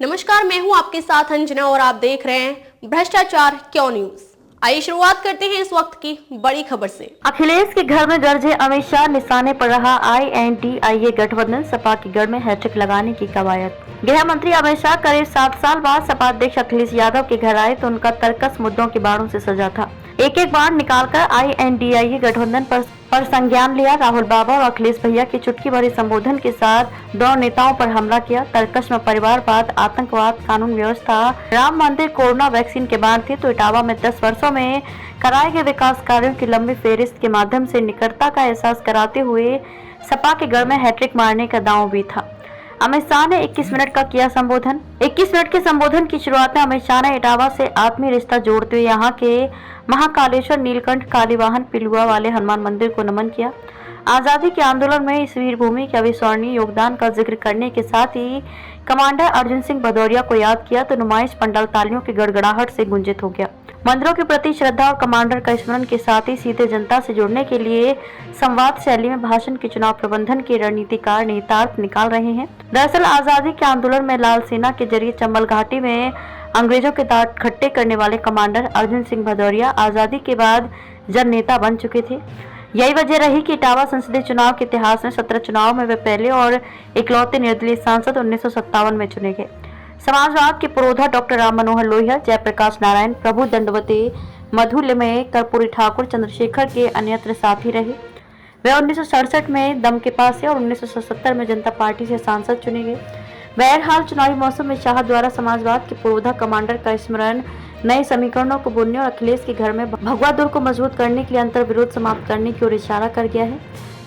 नमस्कार, मैं हूं आपके साथ अंजना और आप देख रहे हैं भ्रष्टाचार क्यों न्यूज। आइए शुरुआत करते हैं इस वक्त की बड़ी खबर से। अखिलेश के घर में गरजे अमित शाह, निशाने पर रहा INDIA गठबंधन, सपा के गढ़ में हैट्रिक लगाने की कवायद। गृह मंत्री अमित शाह करीब 7 साल बाद सपा अध्यक्ष अखिलेश यादव के घर आए तो उनका तर्कस मुद्दों के बाणों से सजा था। एक एक बाण निकालकर INDIA गठबंधन पर संज्ञान लिया। राहुल बाबा और अखिलेश भैया की चुटकी भरी संबोधन के साथ दोनों नेताओं पर हमला किया। तर्कस में परिवारवाद, आतंकवाद, कानून व्यवस्था, राम मंदिर, कोरोना वैक्सीन के बाण थे तो इटावा में 10 वर्षों में कराए गए विकास कार्यों की लंबी फेहरिस्त के माध्यम से निकटता का एहसास कराते हुए सपा के गढ़ में हैट्रिक मारने का दांव भी था। अमित शाह ने 21 मिनट का किया संबोधन। 21 मिनट के संबोधन की शुरुआत में अमित शाह ने इटावा से आत्मीय रिश्ता जोड़ते हुए यहाँ के महाकालेश्वर, नीलकंठ, कालीवाहन, पिलुआ वाले हनुमान मंदिर को नमन किया। आजादी के आंदोलन में इस वीर भूमि के अविस्मरणीय योगदान का जिक्र करने के साथ ही कमांडर अर्जुन सिंह भदौरिया को याद किया तो नुमाइश पंडाल तालियों की गड़गड़ाहट से गुंजित हो गया। मंदिरों के प्रति श्रद्धा और कमांडर का स्मरण के साथ ही सीधे जनता से जुड़ने के लिए संवाद शैली में भाषण के चुनाव प्रबंधन के रणनीतिकार निहितार्थ निकाल रहे हैं। दरअसल आजादी के आंदोलन में लाल सेना के जरिए चंबल घाटी में अंग्रेजों के दांत खट्टे करने वाले कमांडर अर्जुन सिंह भदौरिया आजादी के बाद जन नेता बन चुके थे। यही वजह रही कि इटावा संसदीय चुनाव के इतिहास में 17 चुनाव में वे पहले और इकलौते निर्दलीय सांसद 1957 में चुने गए। समाजवाद के पुरोधा डॉक्टर राम मनोहर लोहिया, जयप्रकाश नारायण, प्रभु दंडवते, मधु लिमये, कर्पूरी ठाकुर, चंद्रशेखर के अन्यत्र साथी रहे। वे 1967 में दम के पास से और 1977 में जनता पार्टी से सांसद चुने गए। बहरहाल चुनावी मौसम में शाह द्वारा समाजवाद के पुरोधा कमांडर का स्मरण नए समीकरणों को बुनने और अखिलेश के घर में भगवा दुर्ग को मजबूत करने के लिए अंतर विरोध समाप्त करने की ओर इशारा कर गया है।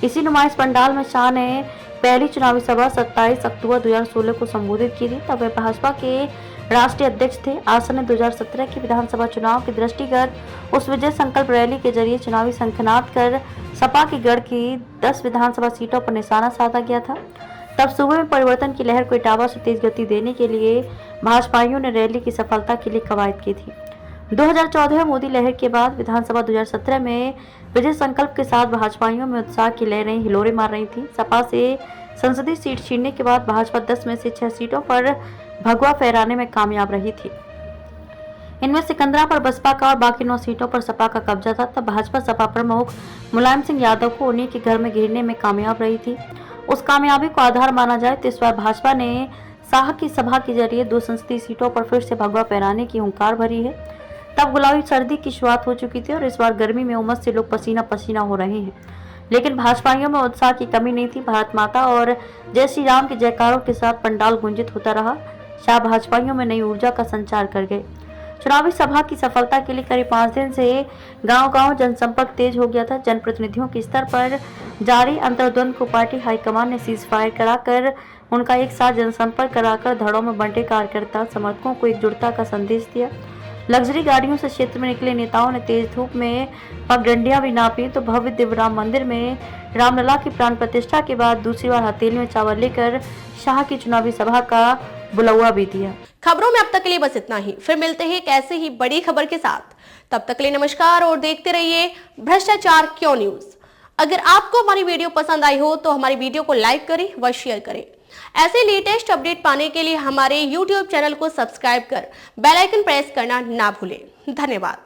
इसी नुमाइश पंडाल में शाह ने पहली चुनावी सभा 27 अक्टूबर 2016 को संबोधित की थी। तब वे भाजपा के राष्ट्रीय अध्यक्ष थे। आसन्न 2017 के विधानसभा चुनाव के दृष्टिगत उस विजय संकल्प रैली के जरिए चुनावी शंखनाद कर सपा के गढ़ की 10 विधानसभा सीटों पर निशाना साधा गया था। तब सूबे में परिवर्तन की लहर को इटावा से तेज गति देने के लिए भाजपाइयों ने रैली की सफलता के लिए कवायद की थी। 2014 में मोदी लहर के बाद विधानसभा 2017 में विजय संकल्प के साथ भाजपाइयों में उत्साह की लहरें हिलोरे मार रही थी। सपा से संसदीय सीट छीनने के बाद भाजपा 10 में से 6 सीटों पर भगवा फहराने में कामयाब रही थी। इनमें सिकंदरा पर बसपा का और बाकी 9 सीटों पर सपा का कब्जा था। तब भाजपा सपा प्रमुख मुलायम सिंह यादव को उन्हीं के घर में घेरने में कामयाब रही थी। उस कामयाबी को आधार माना जाए तो इस बार भाजपा ने शाह की सभा के जरिए 2 संसदीय सीटों पर फिर से भगवा फहराने की हुंकार भरी है। तब गुलाबी सर्दी की शुरुआत हो चुकी थी और इस बार गर्मी में उमस से लोग पसीना पसीना हो रहे हैं, लेकिन भाजपाइयों में उत्साह की कमी नहीं थी। भारत माता और जय श्री राम के जयकारों के साथ पंडाल गुंजित होता रहा। शाह भाजपाइयों में नई ऊर्जा का संचार कर गए। चुनावी सभा की सफलता के लिए करीब 5 दिन से गांव-गांव जनसंपर्क तेज हो गया था। जनप्रतिनिधियों के स्तर पर जारी अंतर्द्वंद को पार्टी हाईकमान ने सीज फायर कराकर उनका एक साथ जनसंपर्क कराकर धड़ों में बंटे कार्यकर्ता समर्थकों को एकजुटता का संदेश दिया। लग्जरी गाड़ियों से क्षेत्र में निकले नेताओं ने तेज धूप में पगडंडियां भी नापी तो भव्य दिव्य राम मंदिर में रामलला की प्राण प्रतिष्ठा के बाद दूसरी बार हथेली में चावल लेकर शाह की चुनावी सभा का बुलौआ भी दिया। खबरों में अब तक के लिए बस इतना ही। फिर मिलते हैं एक ऐसे ही बड़ी खबर के साथ। तब तक के लिए नमस्कार और देखते रहिए भ्रष्टाचार क्यों न्यूज। अगर आपको हमारी वीडियो पसंद आई हो तो हमारी वीडियो को लाइक करें व शेयर करें। ऐसे लेटेस्ट अपडेट पाने के लिए हमारे YouTube चैनल को सब्सक्राइब कर बेल आइकन प्रेस करना ना भूलें। धन्यवाद।